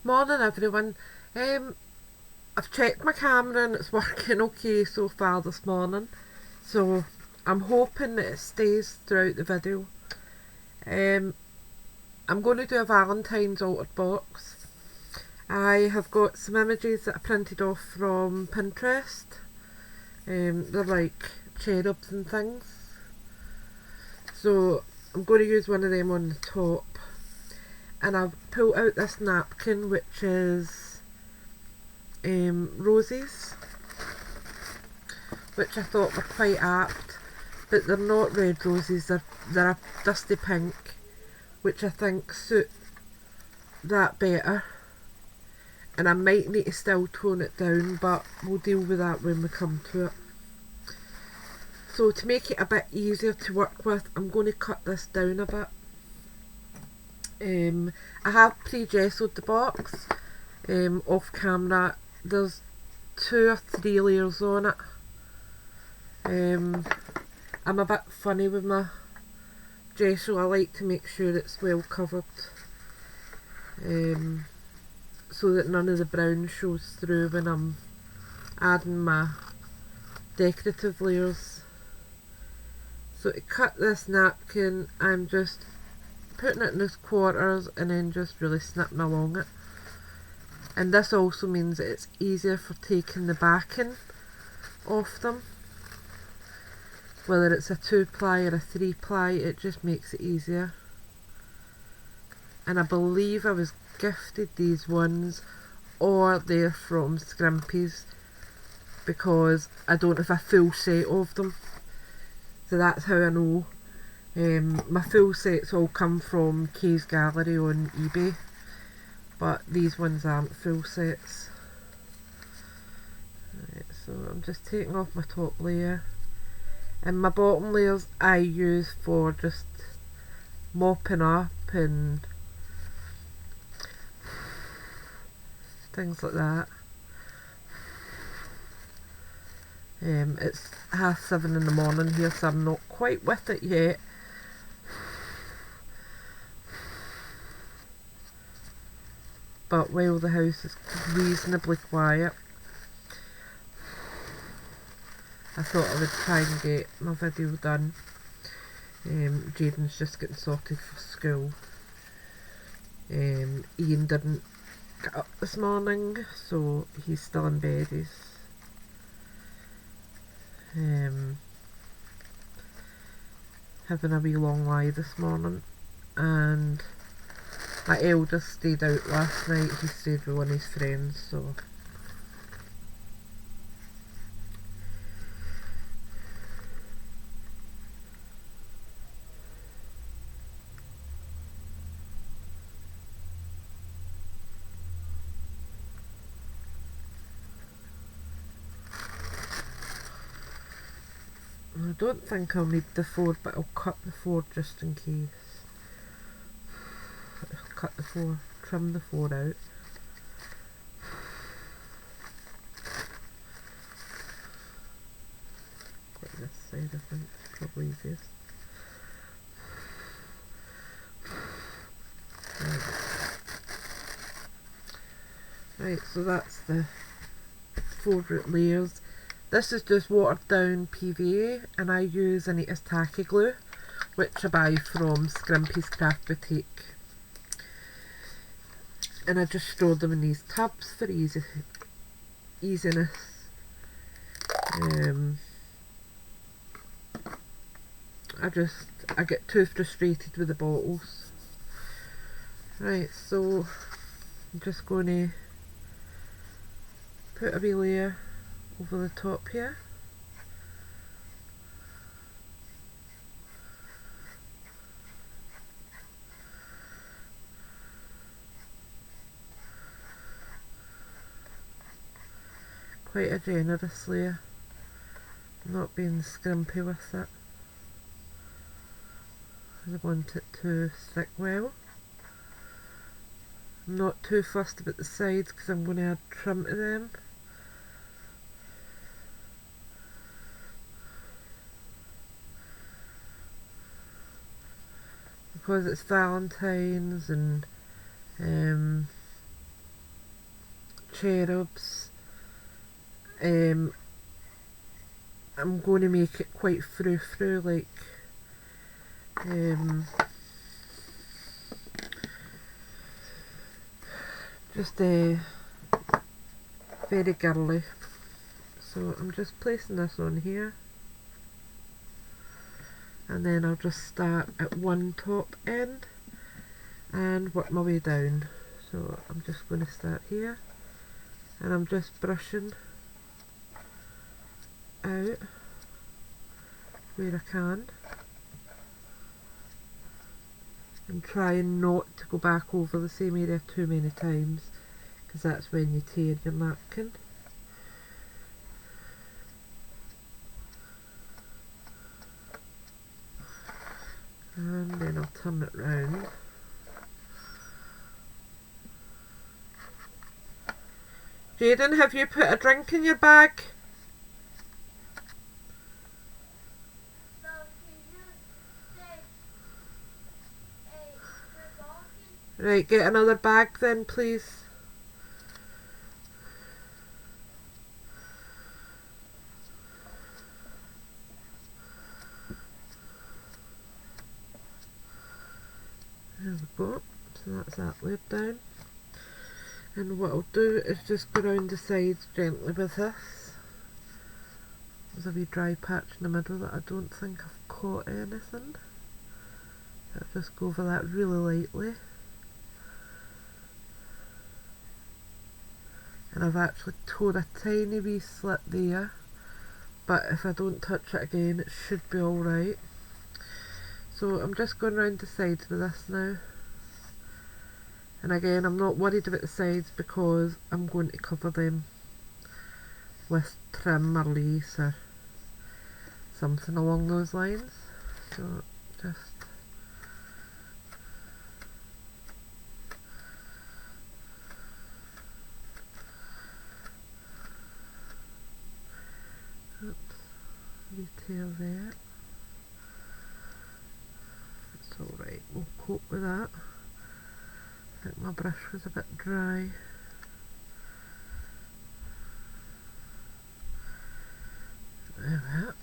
Morning everyone. I've checked my camera and it's working okay so far this morning. So I'm hoping that it stays throughout the video. I'm going to do a Valentine's altered box. I have got some images that I printed off from Pinterest. They're like cherubs and things. So I'm going to use one of them on the top. And I've pulled out this napkin which is roses, which I thought were quite apt, but they're not red roses, they're a dusty pink, which I think suit that better, and I might need to still tone it down, but we'll deal with that when we come to it. So to make it a bit easier to work with, I'm going to cut this down a bit. I have pre-gessoed the box off camera. There's 2 or 3 layers on it. I'm a bit funny with my gesso. I like to make sure it's well covered so that none of the brown shows through when I'm adding my decorative layers. So to cut this napkin, I'm just putting it in its quarters and then just really snipping along it. And this also means that it's easier for taking the backing off them. Whether it's a 2-ply or a 3-ply, it just makes it easier. And I believe I was gifted these ones, or they're from Scrimpies, because I don't have a full set of them. So that's how I know. My full sets all come from Kay's Gallery on eBay, but these ones aren't full sets. Right, so I'm just taking off my top layer, and my bottom layers I use for just mopping up and things like that. It's 7:30 in the morning here, so I'm not quite with it yet. But while the house is reasonably quiet, I thought I would try and get my video done. Jaden's just getting sorted for school. Ian didn't get up this morning, so he's still in bed. He's having a wee long lie this morning, and my eldest stayed out last night. He stayed with one of his friends, so I don't think I'll need the 4, but I'll cut the 4 just in case. I'll cut the 4, trim the 4 out. Go to this side, I think it's probably easiest. Right, so that's the 4 layers. This is just watered down PVA, and I use Anita's tacky glue, which I buy from Scrimpies Craft Boutique. And I just store them in these tubs for easiness. I get too frustrated with the bottles. Right, so I'm just going to put a wee layer over the top here. Quite a generous layer. I'm not being skimpy with it. I want it to stick well. I'm not too fussed about the sides because I'm going to add trim to them. Because it's Valentine's and cherubs. I'm going to make it quite frou like. Just very girly. So I'm just placing this on here, and then I'll just start at one top end and work my way down. So I'm just going to start here, and I'm just brushing out where I can, and trying not to go back over the same area too many times, because that's when you tear your napkin. And then I'll turn it round. Jaden, have you put a drink in your bag? No, Right, get another bag then, please. There we go. So that's that laid down. And what I'll do is just go round the sides gently with this. There's a wee dry patch in the middle that I don't think I've caught anything. I'll just go over that really lightly. And I've actually tore a tiny wee slit there, but if I don't touch it again it should be alright. So I'm just going round the sides with this now. And again, I'm not worried about the sides because I'm going to cover them with trim or lace or something along those lines. So just detail there. It's alright, we'll cope with that. I think my brush was a bit dry. There we are.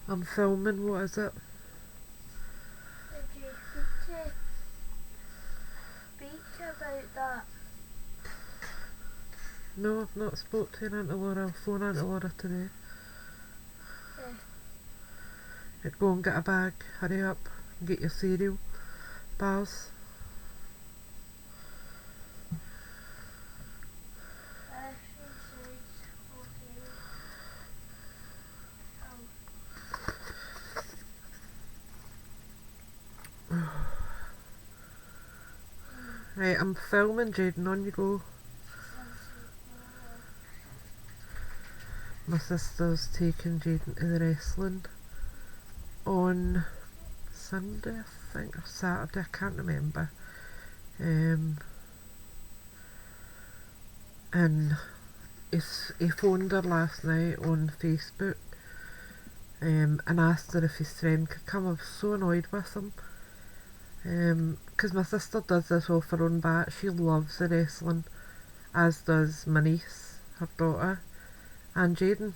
I'm filming, what is it? did you speak about that? No, I've not spoke to Auntie Laura. I'll phone Auntie Laura today. Right, go and get a bag, hurry up, and get your cereal bars. Right, I'm filming, Jaden, on you go. My sister's taking Jaden to the wrestling on Sunday, I think, or Saturday, I can't remember. And he phoned her last night on Facebook and asked her if his friend could come. I was so annoyed with him. Because my sister does this off her own bat. She loves the wrestling, as does my niece, her daughter, and Jaden.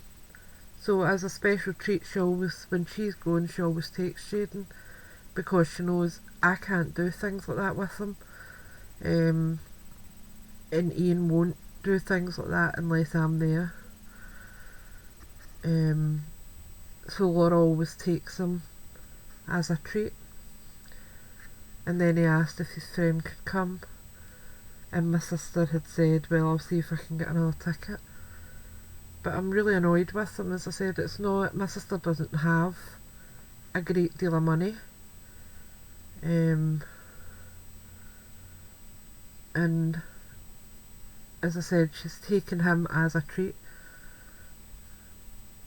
So as a special treat, she always, when she's going, she always takes Jaden, because she knows I can't do things like that with him. And Ian won't do things like that unless I'm there. So Laura always takes him as a treat. And then he asked if his friend could come, and my sister had said, well, I'll see if I can get another ticket. But I'm really annoyed with him. As I said, it's not, my sister doesn't have a great deal of money, and as I said, she's taken him as a treat.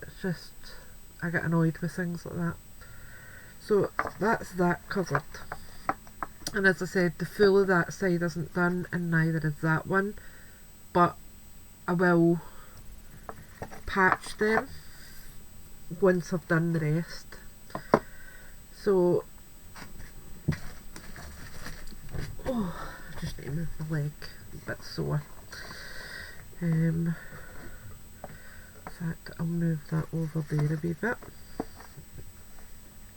It's just, I get annoyed with things like that. So that's that covered. And as I said, the full of that side isn't done, and neither is that one, but I will patch them once I've done the rest. So my leg a bit sore. In fact, I'll move that over there a wee bit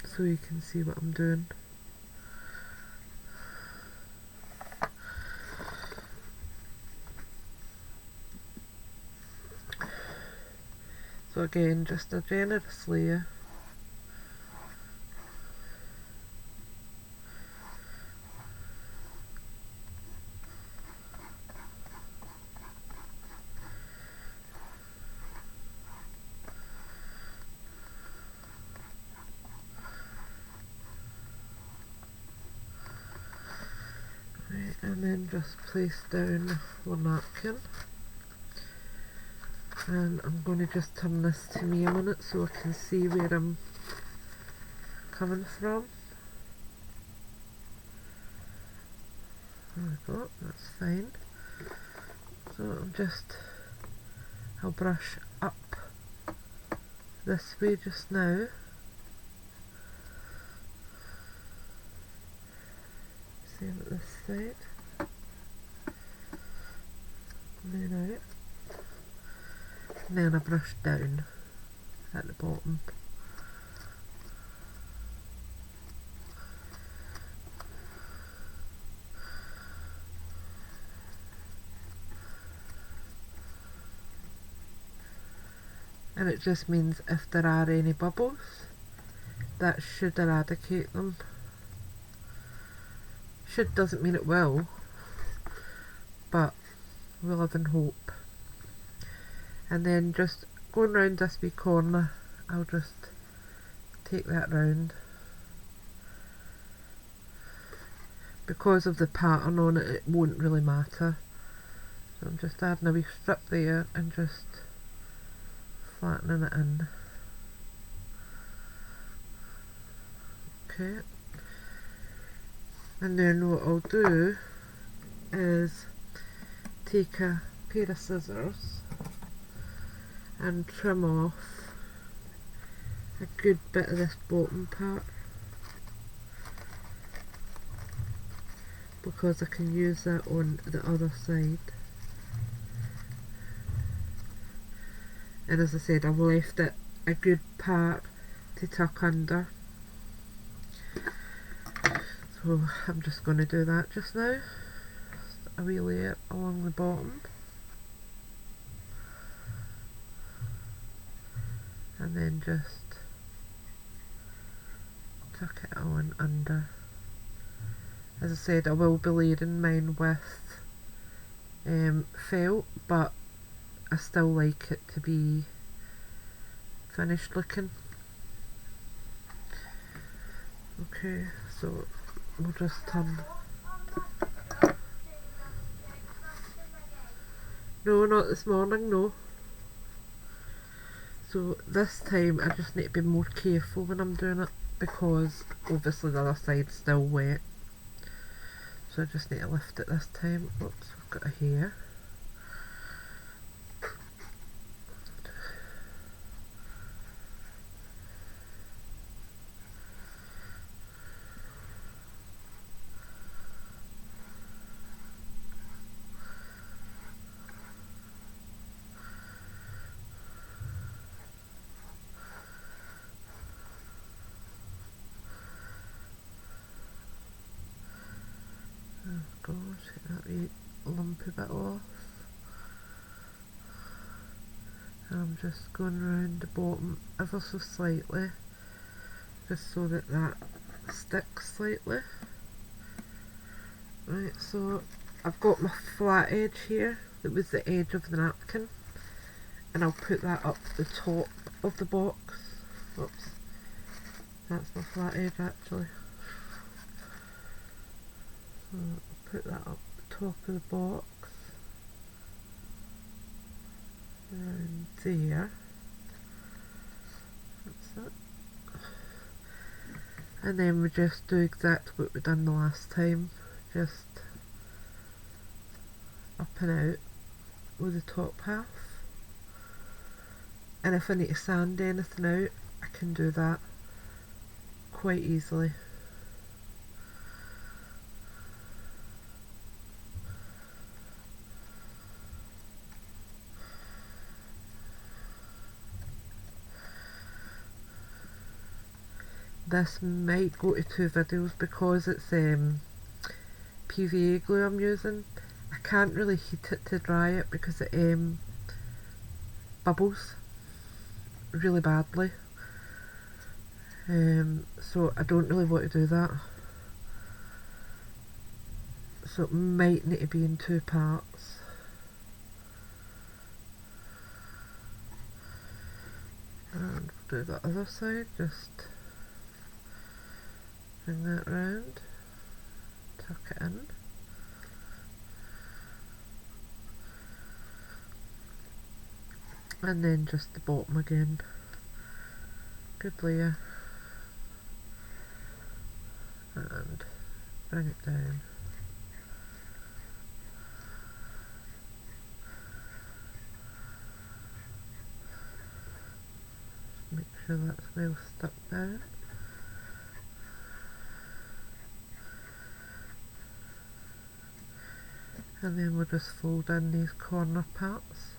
so you can see what I'm doing. So again, just a generous layer. Right, and then just place down the napkin. And I'm going to just turn this to me a minute so I can see where I'm coming from. There we go, that's fine. So I'll brush up this way just now. Same at this side. And then out. And then I brush down at the bottom. And it just means if there are any bubbles, that should eradicate them. Should doesn't mean it will, but we live in hope. And then just going round this wee corner, I'll just take that round. Because of the pattern on it, it won't really matter. So I'm just adding a wee strip there and just flattening it in. Okay. And then what I'll do is take a pair of scissors and trim off a good bit of this bottom part, because I can use that on the other side. And as I said, I've left it a good part to tuck under. So I'm just going to do that just now. Just a wee layer along the bottom. And then just tuck it on under. As I said, I will be layering mine with felt, but I still like it to be finished looking. Okay, so we'll just turn. No, not this morning, no. So this time I just need to be more careful when I'm doing it, because obviously the other side's still wet. So I just need to lift it this time. Oops, I've got a hair. Gosh, get that wee lumpy bit off. And I'm just going around the bottom ever so slightly, just so that that sticks slightly. Right, so I've got my flat edge here, that was the edge of the napkin, and I'll put that up the top of the box. Oops, that's my flat edge actually. So I'll put that up the top of the box, around there. That's it. And then we just do exactly what we done the last time, just up and out with the top half. And if I need to sand anything out, I can do that quite easily. this might go to 2 videos because it's PVA glue I'm using. I can't really heat it to dry it because it bubbles really badly. So I don't really want to do that. So it might need to be in 2 parts. And we'll do the other side, just bring that round, tuck it in. And then just the bottom again. Good layer. And bring it down. Make sure that's well stuck down. And then we'll just fold in these corner parts.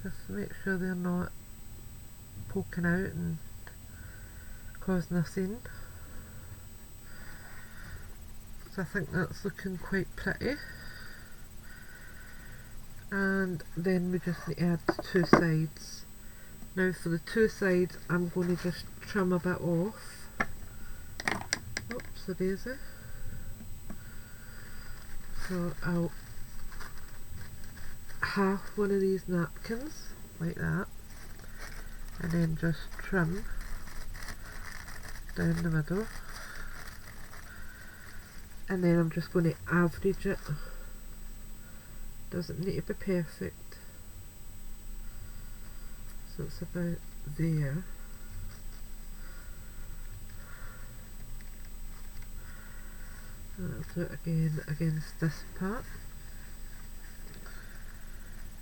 Just make sure they're not poking out and causing a seam. So I think that's looking quite pretty. And then we just need to add 2 sides. Now for the 2 sides I'm going to just trim a bit off. Oops, a daisy. So I'll half one of these napkins like that, and then just trim down the middle, and then I'm just going to average it. Doesn't need to be perfect, so it's about there. And I'll do it again against this part,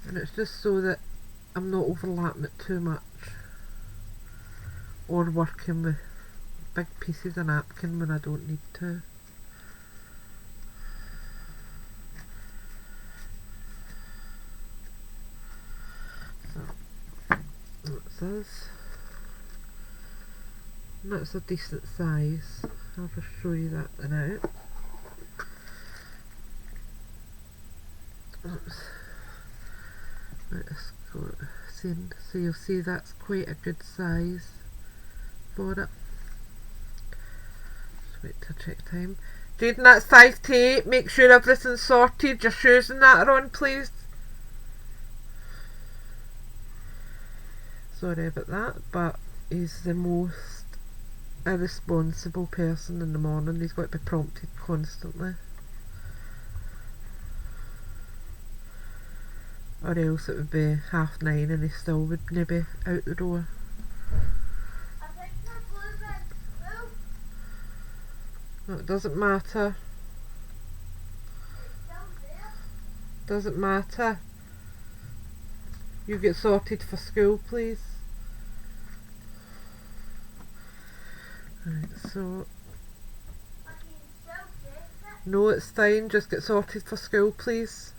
and it's just so that I'm not overlapping it too much or working with big pieces of napkin when I don't need to. That's a decent size. I'll just show you that now. Oops. Let's go in. So you'll see that's quite a good size for it. Just wait to check time. Jaden, that's size 8. Make sure everything's sorted. Your shoes and that are on, please. Sorry about that, but he's the most irresponsible person in the morning. He's got to be prompted constantly, or else it would be 9:30 and he still wouldn't be out the door. I think my blue bed's full. No, it doesn't matter. It's still there. Doesn't matter. You get sorted for school, please. Right, so I can still take it. no, it's fine. Just get sorted for school, please.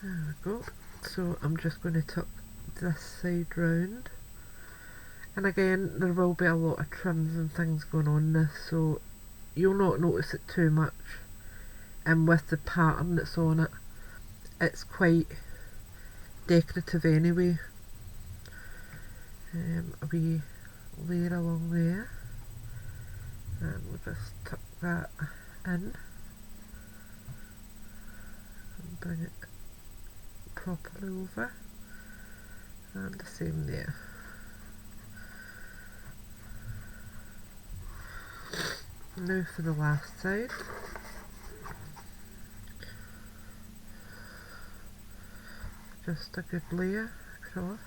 There we go. So I'm just going to tuck this side round, and again there will be a lot of trims and things going on this, so you'll not notice it too much. And with the pattern that's on it, it's quite decorative anyway. A wee layer along there, and we'll just tuck that in and bring it properly over, and the same there. Now for the last side. Just a good layer across.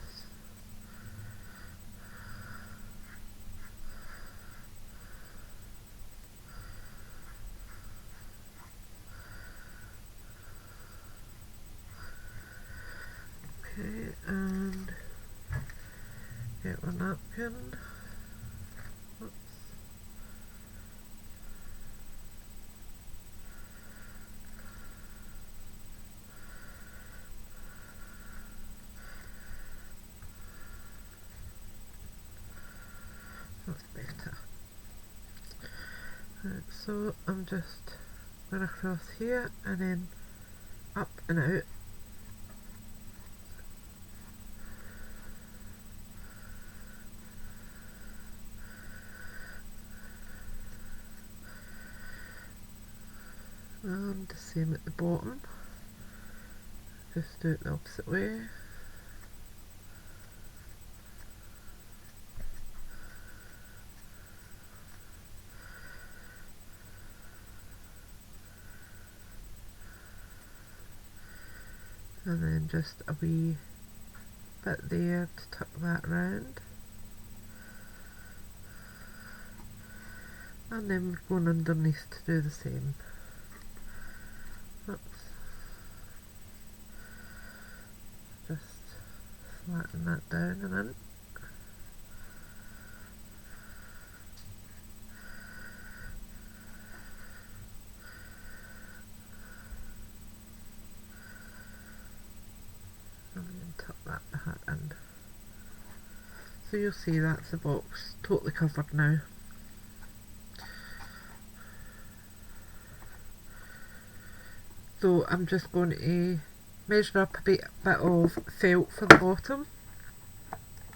Okay, and get my napkin. Oops. That's better. Right, so I'm just going across here and then up and out. And the same at the bottom. Just do it the opposite way. And then just a wee bit there to tuck that round. And then we're going underneath to do the same. Oops. Just flatten that down and in. And then tuck that back in. So you'll see that's the box totally covered now. So I'm just going to measure up a bit of felt for the bottom.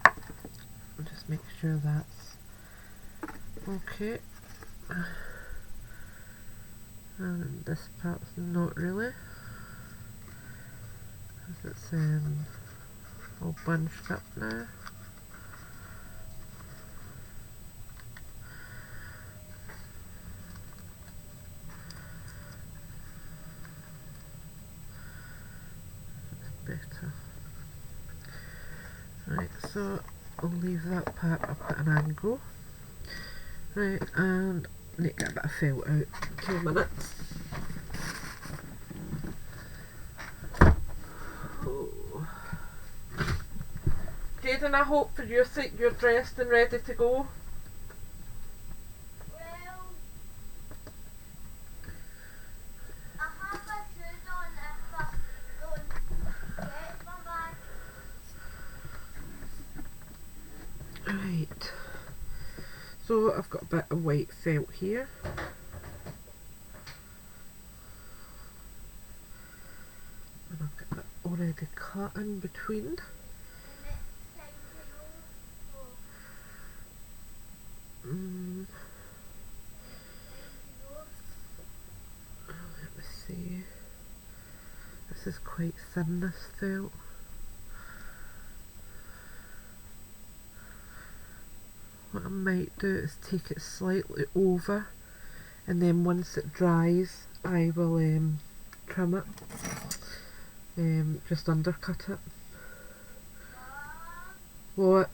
I'll just make sure that's okay. And this part's not really, because it's all bunched up now. Better. Right, so I'll leave that part up at an angle. Right, and I need to get a bit of felt out. 2 minutes. Oh. Jaden, I hope for your sake you're dressed and ready to go. Right, so I've got a bit of white felt here. And I've got it already cut in between. Let me see. This is quite thin, this felt. What I might do is take it slightly over, and then once it dries I will trim it, just undercut it. What?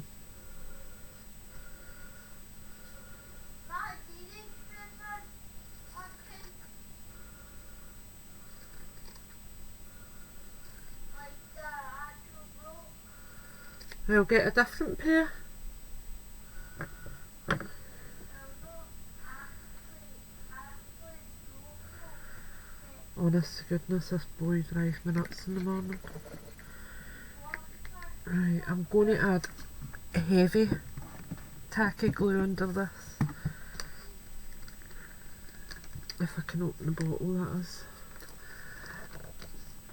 I'll get a different pair. Honest to goodness, this boy drives me nuts in the morning. Right, I'm going to add a heavy tacky glue under this. If I can open the bottle, that is.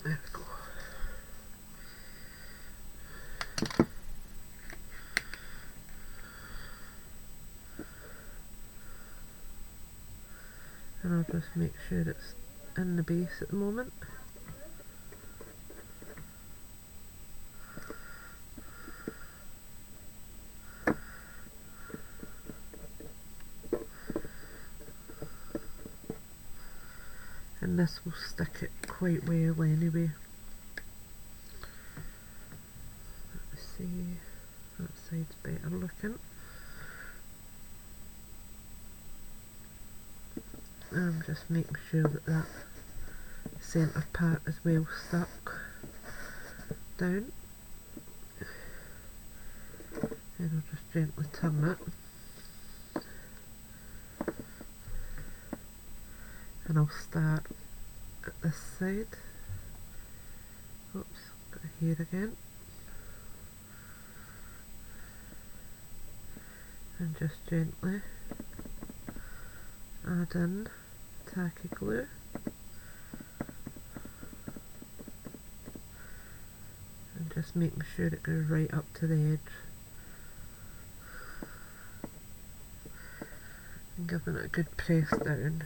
There we go. And I'll just make sure it's in the base at the moment. And this will stick it quite well anyway. Let me side's better looking. And I'm just making sure that that centre part is well stuck down. And I'll just gently turn it. And I'll start at this side. Oops, got a hair again. And just gently add in tacky glue. And just making sure it goes right up to the edge. And giving it a good press down.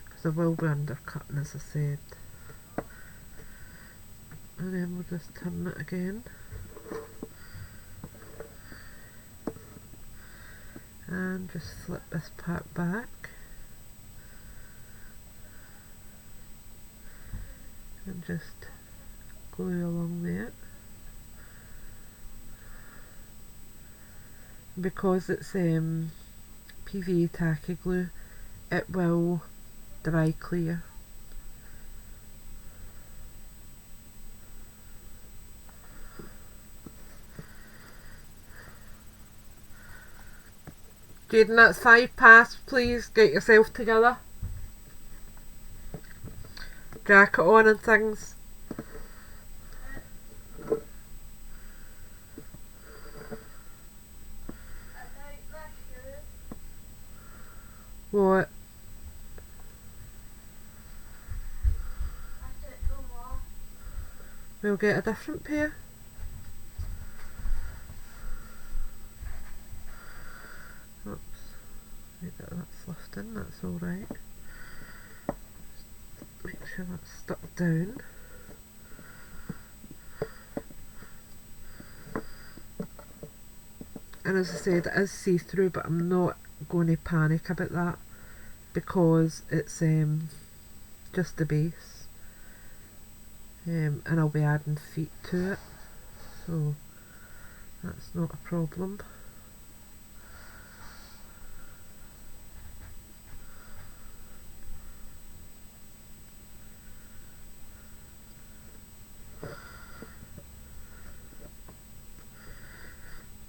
Because I will be undercutting, as I said. And then we'll just turn it again. And just flip this part back. And just glue along there. Because it's PVA tacky glue, it will dry clear. Jaden, that's 5 past, please get yourself together. Jacket on and things. What? We'll get a different pair. Oops, maybe that's lifting, that's alright. Make sure that's stuck down. And as I said, it is see-through, but I'm not going to panic about that because it's just the base, and I'll be adding feet to it, so that's not a problem.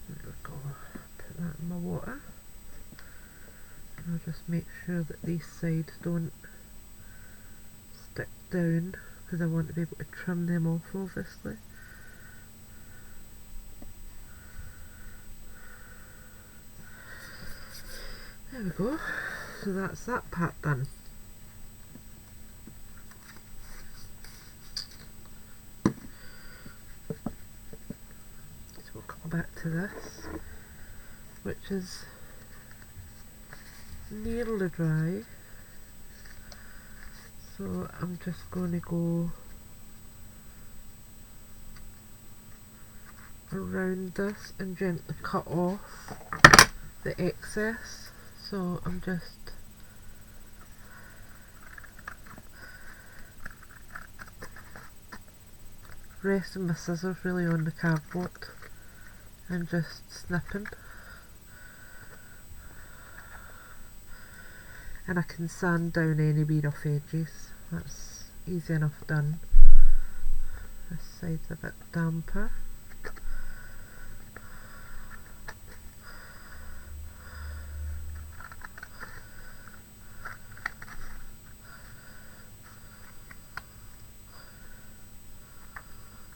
There we go, put that in my water. And I'll just make sure that these sides don't stick down because I want to be able to trim them off, obviously. There we go, so that's that part done. So we'll come back to this, which is nearly dry. So I'm just going to go around this and gently cut off the excess. So I'm just resting my scissors really on the cardboard and just snipping. And I can sand down any wee rough edges, that's easy enough done. This side's a bit damper.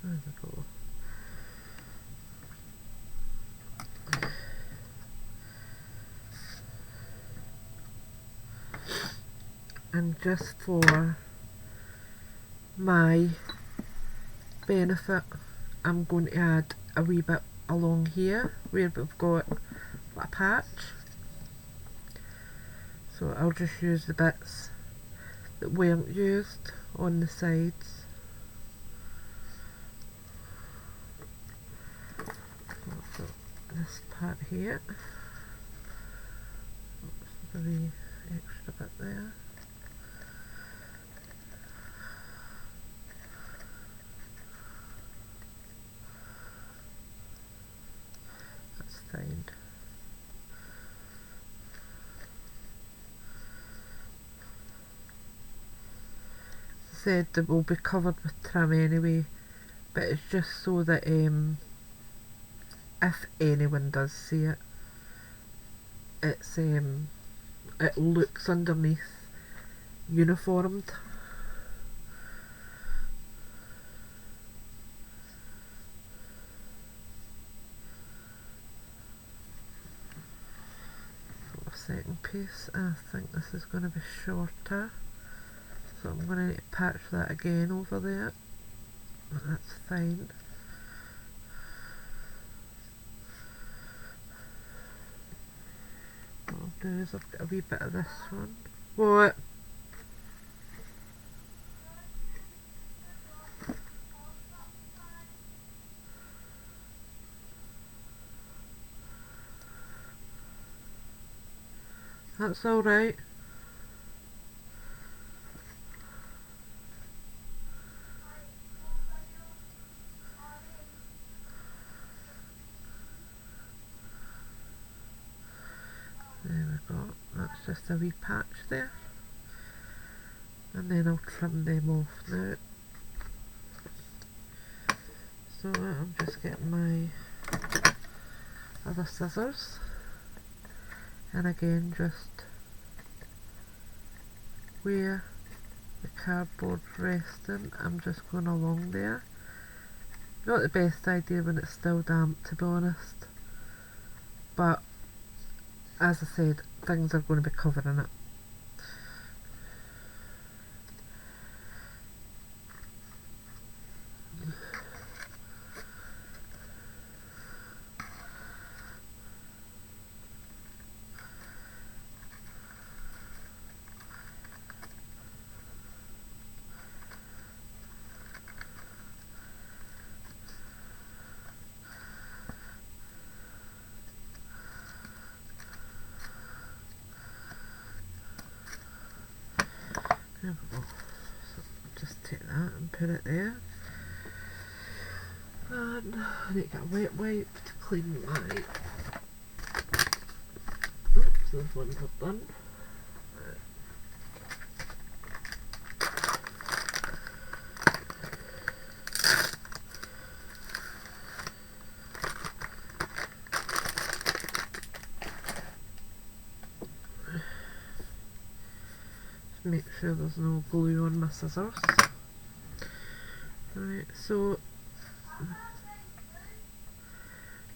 There we go. And just for my benefit, I'm going to add a wee bit along here where we've got a patch. So I'll just use the bits that weren't used on the sides. So this part here, there's a wee extra bit there. fine. Said that will be covered with trim anyway, but it's just so that if anyone does see it, it's it looks underneath uniformed. Second piece, I think this is going to be shorter, so I'm going to need to patch that again over there. That's fine. What I'll do is I've got a wee bit of this one. What? That's alright. There we go. That's just a wee patch there. And then I'll trim them off now. So I'm just getting my other scissors. And again, just where the cardboard resting, I'm just going along there. Not the best idea when it's still damp, to be honest, but as I said, things are going to be covering it. There we go. So just take that and put it there. And I need to get a wet wipe to clean my... Oops, there's one job done. Make sure there's no glue on my scissors. Right, so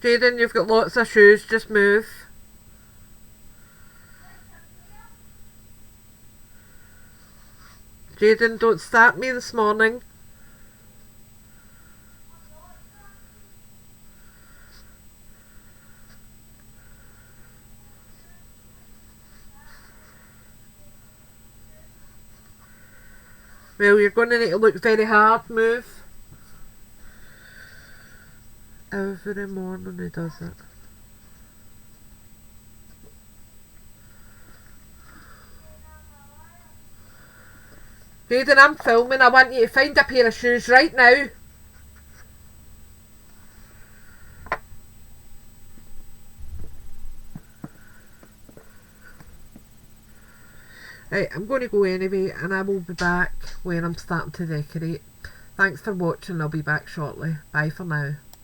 Jaden, you've got lots of shoes, just move. Jaden, don't start me this morning. Well, you're going to need to look very hard, move. Every morning he does it. Jaden, I'm filming. I want you to find a pair of shoes right now. Right, I'm going to go anyway, and I will be back when I'm starting to decorate. Thanks for watching. I'll be back shortly. Bye for now.